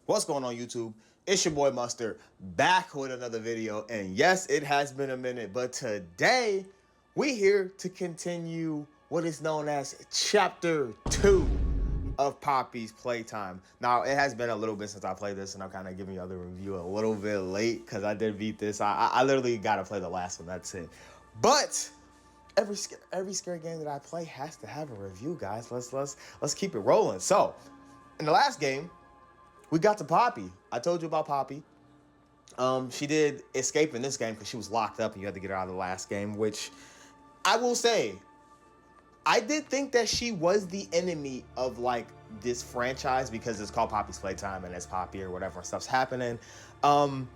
What's going on, YouTube? It's your boy Mustard back with another video, and yes, it has been a minute, but today we here to continue what is known as Chapter 2 of Poppy's Playtime. Now, it has been a little bit since I played this, and I'm kind of giving you the review a little bit late because I did beat this. I literally got to play the last one, that's it. But every scary game that I play has to have a review, guys. Let's keep it rolling. So, in the last game, we got to Poppy. I told you about Poppy. She did escape in this game because she was locked up and you had to get her out of the last game, which I will say, I did think that she was the enemy of like this franchise because it's called Poppy's Playtime and it's Poppy or whatever stuff's happening. And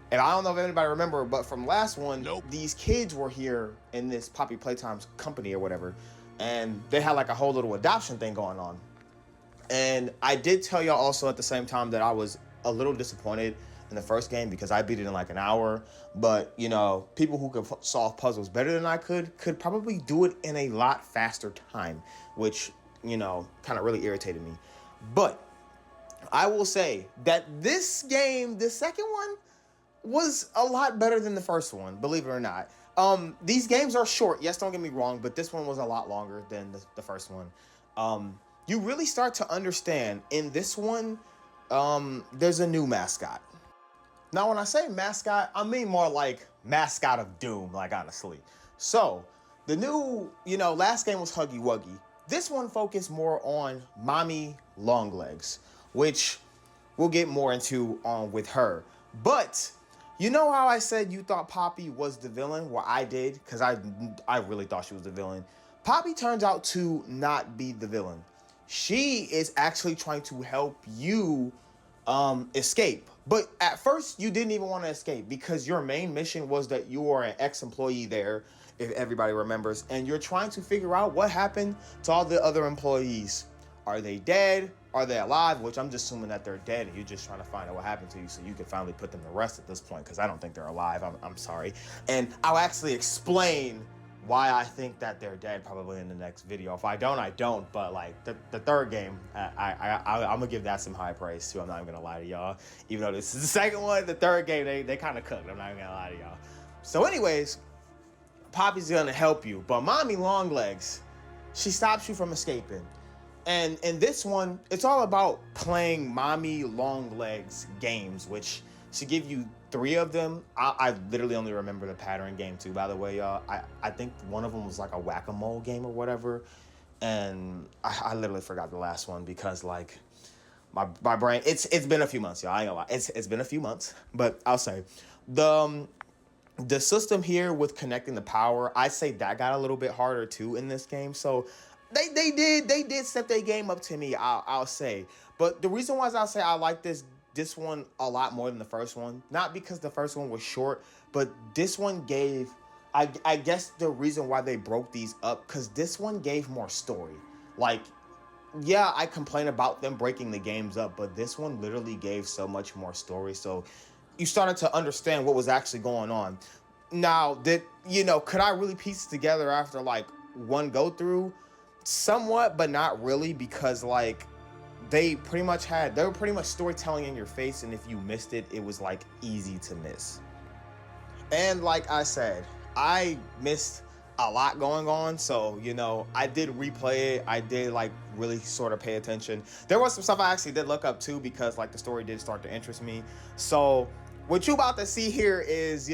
I don't know if anybody remember, but from last one, these kids were here in this Poppy Playtime's company or whatever, and they had like a whole little adoption thing going on. And I did tell y'all also at the same time that I was a little disappointed in the first game because I beat it in like an hour. But, you know, people who could solve puzzles better than I could probably do it in a lot faster time, which, you know, kind of really irritated me. But I will say that this game, the second one, was a lot better than the first one, believe it or not. These games are short, yes, don't get me wrong, but this one was a lot longer than the first one. You really start to understand in this one, there's a new mascot. Now, when I say mascot, I mean more like mascot of doom, like honestly. So, the new, last game was Huggy Wuggy. This one focused more on Mommy Longlegs, which we'll get more into with her. But, you know how I said you thought Poppy was the villain? Well, I did, because I really thought she was the villain. Poppy turns out to not be the villain. She is actually trying to help you escape. But at first, you didn't even want to escape because your main mission was that you are an ex-employee there, if everybody remembers, and you're trying to figure out what happened to all the other employees. Are they dead? Are they alive? Which I'm just assuming that they're dead, and you're just trying to find out what happened to you so you can finally put them to rest at this point, because I don't think they're alive. I'm sorry. And I'll actually explain why I think that they're dead probably in the next video. If I don't, I don't. But like the third game, I'm gonna give that some high praise too. I'm not even gonna lie to y'all. Even though this is the second one, the third game they kind of cooked. I'm not even gonna lie to y'all. So anyways, Poppy's gonna help you, but Mommy Longlegs, she stops you from escaping. And in this one, it's all about playing Mommy Longlegs games, which she give you 3 of them. I literally only remember the pattern game too, by the way, y'all. I think one of them was like a whack-a-mole game or whatever. And I literally forgot the last one because like my brain, it's been a few months, y'all. I ain't gonna lie. It's been a few months, but I'll say the system here with connecting the power, I say that got a little bit harder too in this game. So they did step their game up to me, I'll say. But the reason why I'll say I like this one a lot more than the first one, not because the first one was short, but this one gave, I guess the reason why they broke these up, because this one gave more story. Like, yeah, I complain about them breaking the games up, but this one literally gave so much more story. So you started to understand what was actually going on. Now, could I really piece it together after like one go through? Somewhat, but not really, because like they were pretty much storytelling in your face, and if you missed it, it was like easy to miss. And like I said, I missed a lot going on, so I did replay it. I did like really sort of pay attention. There was some stuff I actually did look up too, because like the story did start to interest me. So what you about to see here is,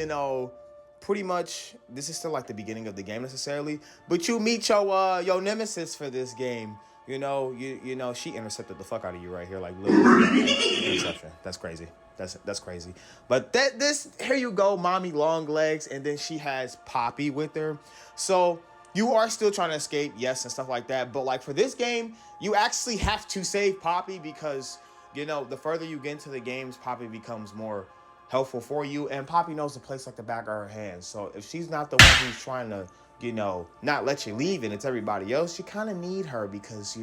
pretty much, this is still like the beginning of the game necessarily, but you meet your nemesis for this game. She intercepted the fuck out of you right here, like literally. Interception. That's crazy. That's crazy. But this here you go, Mommy Longlegs, and then she has Poppy with her. So you are still trying to escape, yes, and stuff like that. But like for this game, you actually have to save Poppy because the further you get into the games, Poppy becomes more helpful for you, and Poppy knows the place like the back of her hand. So if she's not the one who's trying to not let you leave and it's everybody else, you kind of need her because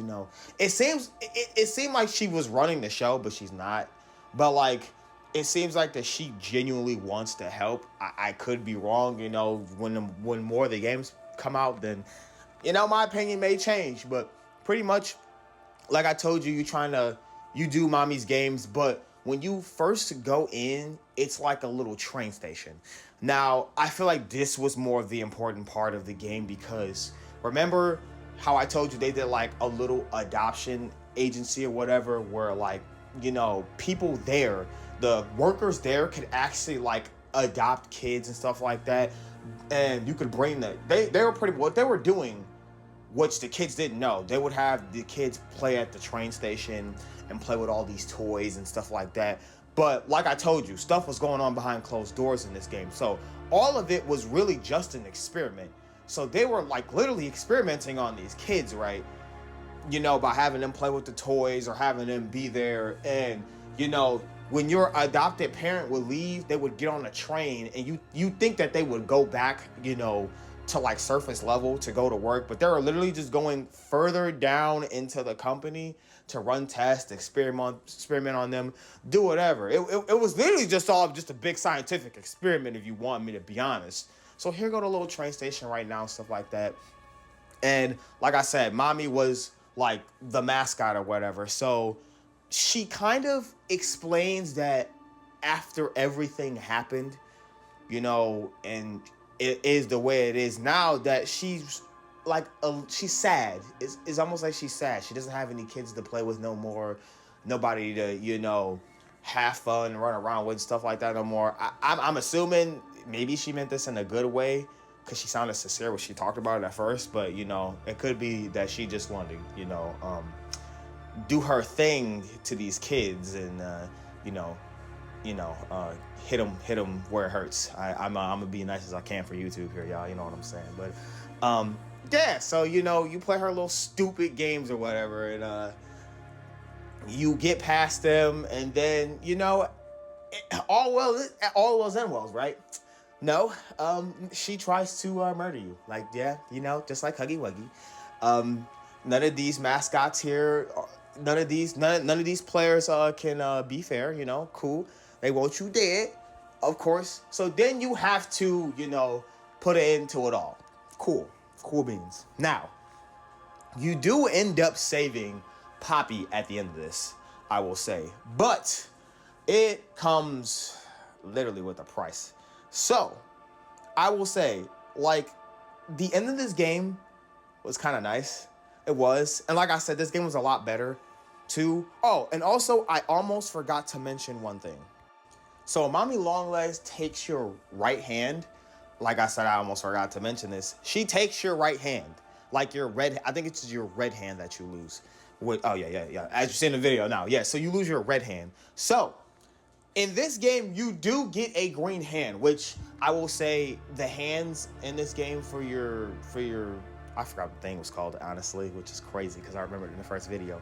it seemed like she was running the show, but she's not. But like it seems like that she genuinely wants to help. I could be wrong. When more of the games come out, then my opinion may change. But pretty much, like I told you, you do Mommy's games, but when you first go in, it's like a little train station. Now, I feel like this was more of the important part of the game because remember how I told you they did like a little adoption agency or whatever where like, people there, the workers there could actually like adopt kids and stuff like that. And you could bring them. They were pretty, what they were doing, which the kids didn't know. They would have the kids play at the train station and play with all these toys and stuff like that. But like I told you, stuff was going on behind closed doors in this game. So all of it was really just an experiment. So they were like literally experimenting on these kids, right? By having them play with the toys or having them be there. And, when your adopted parent would leave, they would get on a train and you think that they would go back, to like surface level to go to work, but they're literally just going further down into the company to run tests, experiment on them, do whatever. It was literally just a big scientific experiment, if you want me to be honest. So here go the little train station right now, stuff like that. And like I said, mommy was like the mascot or whatever. So she kind of explains that after everything happened, and it is the way it is now, that she's like she's sad. It's almost like she's sad. She doesn't have any kids to play with no more, nobody to have fun, run around with, stuff like that no more. I'm assuming maybe she meant this in a good way because she sounded sincere when she talked about it at first, but it could be that she just wanted to do her thing to these kids and hit them where it hurts. I'm gonna be nice as I can for YouTube here, y'all. You know what I'm saying? But yeah. So you play her little stupid games or whatever, and you get past them, and then all wells and wells, right? No, she tries to murder you. Like just like Huggy Wuggy. None of these mascots here. None of these players can be fair. Cool. They want you dead, of course. So then you have to, put an end to it all. Cool beans. Now, you do end up saving Poppy at the end of this, I will say. But it comes literally with a price. So, I will say, like, the end of this game was kind of nice. It was. And like I said, this game was a lot better, too. Oh, and also, I almost forgot to mention one thing. So, Mommy Longlegs takes your right hand. Like I said, I almost forgot to mention this. She takes your right hand. Like your red, I think it's your red hand that you lose. Oh, yeah. As you see in the video now. Yeah, so you lose your red hand. So, in this game, you do get a green hand, which I will say the hands in this game for your I forgot what the thing was called, honestly, which is crazy because I remembered it in the first video.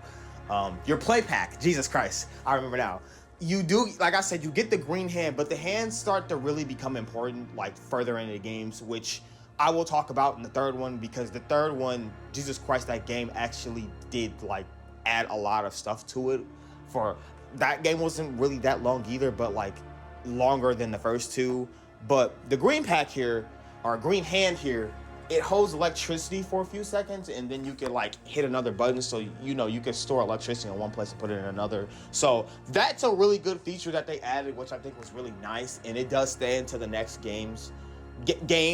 Your play pack, Jesus Christ, I remember now. You do, like I said, you get the green hand, but the hands start to really become important, like further into the games, which I will talk about in the third one, because the third one, Jesus Christ, that game actually did like add a lot of stuff to it. For that game wasn't really that long either, but like longer than the first two. But the green pack here, or green hand here, it holds electricity for a few seconds, and then you can like hit another button, so you can store electricity in one place and put it in another. So that's a really good feature that they added, which I think was really nice, and it does stay into the next game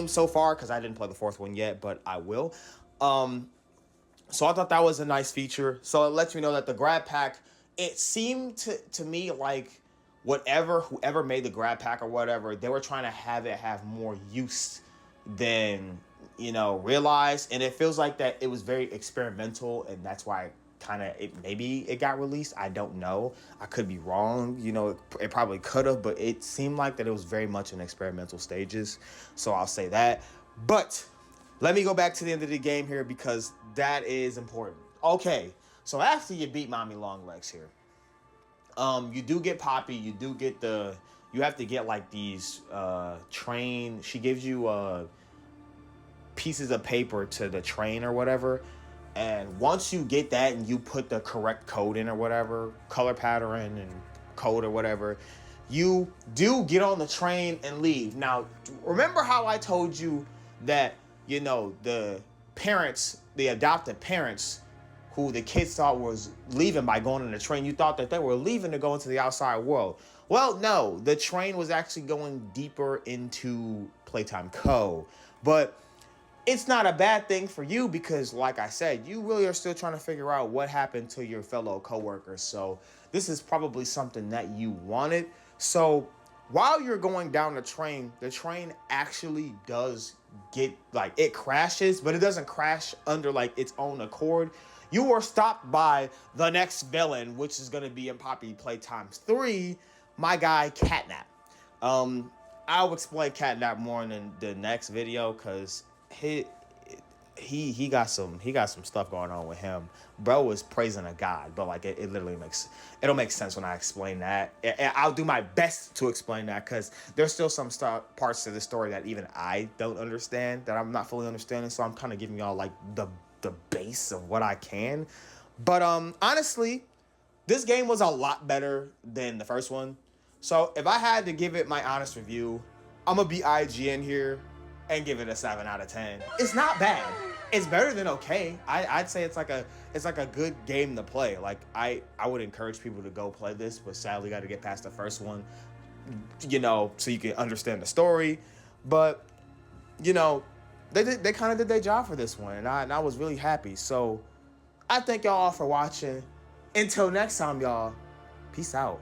so far, because I didn't play the fourth one yet, but I will. So I thought that was a nice feature. So it lets me know that the grab pack, it seemed to me like whoever made the grab pack or whatever, they were trying to have it have more use than realized, and it feels like that it was very experimental, and that's why maybe it got released. I don't know. I could be wrong. It probably could have, but it seemed like that it was very much in experimental stages. So I'll say that. But let me go back to the end of the game here, because that is important. Okay, so after you beat Mommy Longlegs here, you do get Poppy. You do get you have to get like these train. She gives you pieces of paper to the train or whatever, and once you get that and you put the correct code in or whatever, color pattern and code or whatever, you do get on the train and leave. Now, remember how I told you that the adopted parents who the kids thought was leaving by going on the train. You thought that they were leaving to go into the outside world. Well, no, the train was actually going deeper into Playtime Co. But it's not a bad thing for you because, like I said, you really are still trying to figure out what happened to your fellow coworkers. So this is probably something that you wanted. So while you're going down the train actually does get, like, it crashes, but it doesn't crash under, like, its own accord. You are stopped by the next villain, which is going to be in Poppy Playtime 3, my guy Catnap. I'll explain Catnap more in the next video because he got some stuff going on with him. Bro was praising a god, but like it literally it'll make sense when I explain that. And I'll do my best to explain that because there's still some parts of the story that even I don't understand, that I'm not fully understanding. So I'm kind of giving y'all like the base of what I can. But honestly, this game was a lot better than the first one. So if I had to give it my honest review, I'm gonna be IGN here and give it a 7 out of 10. It's not bad. It's better than okay. I'd say it's like a good game to play. Like I would encourage people to go play this, but sadly got to get past the first one, you know, so you can understand the story. But you know, they kind of did their job for this one, and I was really happy. So I thank y'all all for watching. Until next time, y'all. Peace out.